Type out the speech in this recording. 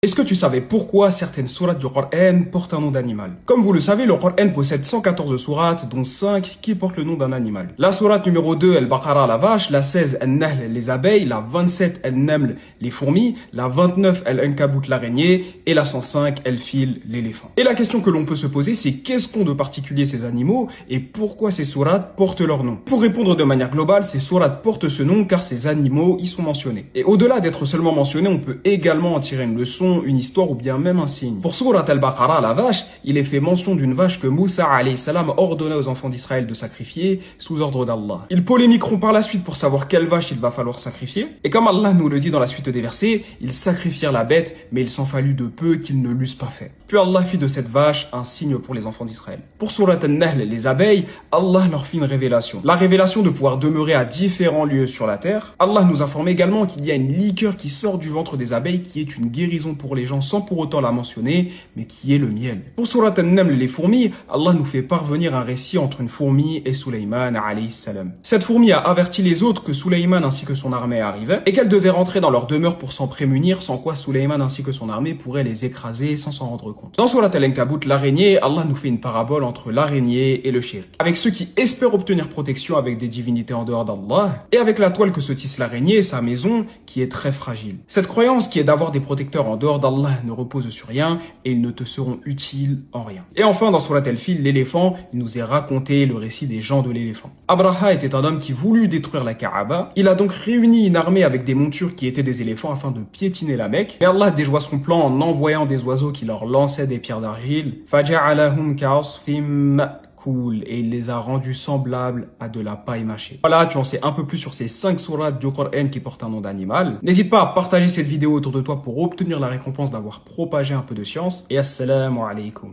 Est-ce que tu savais pourquoi certaines sourates du Coran portent un nom d'animal? Comme vous le savez, le Coran possède 114 sourates, dont 5 qui portent le nom d'un animal. La sourate numéro 2, Al-Baqara, la vache, la 16, Al-Nahl, les abeilles, la 27, Al-Naml, les fourmis, la 29, Al-Ankabut, l'araignée, et la 105, Al-Fil, l'éléphant. Et la question que l'on peut se poser, c'est qu'est-ce qu'ont de particulier ces animaux et pourquoi ces sourates portent leur nom? Pour répondre de manière globale, ces sourates portent ce nom car ces animaux y sont mentionnés. Et au-delà d'être seulement mentionnés, on peut également en tirer une leçon, une histoire ou bien même un signe. Pour sourate Al-Baqara, la vache, il est fait mention d'une vache que Moussa alayhi salam ordonna aux enfants d'Israël de sacrifier sous ordre d'Allah. Ils polémiqueront par la suite pour savoir quelle vache il va falloir sacrifier. Et comme Allah nous le dit dans la suite des versets, ils sacrifièrent la bête, mais il s'en fallut de peu qu'ils ne l'eussent pas fait. Puis Allah fit de cette vache un signe pour les enfants d'Israël. Pour sourate An-Nahl, les abeilles, Allah leur fit une révélation. La révélation de pouvoir demeurer à différents lieux sur la terre. Allah nous informe également qu'il y a une liqueur qui sort du ventre des abeilles qui est une guérison pour les gens sans pour autant la mentionner, mais qui est le miel. Pour sourate An-Naml, les fourmis, Allah nous fait parvenir un récit entre une fourmi et Sulayman alayhi salam. Cette fourmi a averti les autres que Sulayman ainsi que son armée arrivaient et qu'elle devait rentrer dans leur demeure pour s'en prémunir, sans quoi Sulayman ainsi que son armée pourraient les écraser sans s'en rendre compte. Dans sourate Al-Ankabut, l'araignée, Allah nous fait une parabole entre l'araignée et le shirk, avec ceux qui espèrent obtenir protection avec des divinités en dehors d'Allah, et avec la toile que se tisse l'araignée, sa maison, qui est très fragile. Cette croyance qui est d'avoir des protecteurs en dehors d'Allah ne repose sur rien, et ils ne te seront utiles en rien. Et enfin, dans sourate Al-Fil, l'éléphant, il nous est raconté le récit des gens de l'éléphant. Abraha était un homme qui voulut détruire la Kaaba. Il a donc réuni une armée avec des montures qui étaient des éléphants afin de piétiner la Mecque. Mais Allah déjoua son plan en envoyant des oiseaux qui leur lançaient des pierres d'argile. Faja'alahum ka'asfim ma'kul, et il les a rendus semblables à de la paille mâchée. Voilà, tu en sais un peu plus sur ces 5 sourates du Coran qui portent un nom d'animal. N'hésite pas à partager cette vidéo autour de toi pour obtenir la récompense d'avoir propagé un peu de science. Et assalamu alaikum.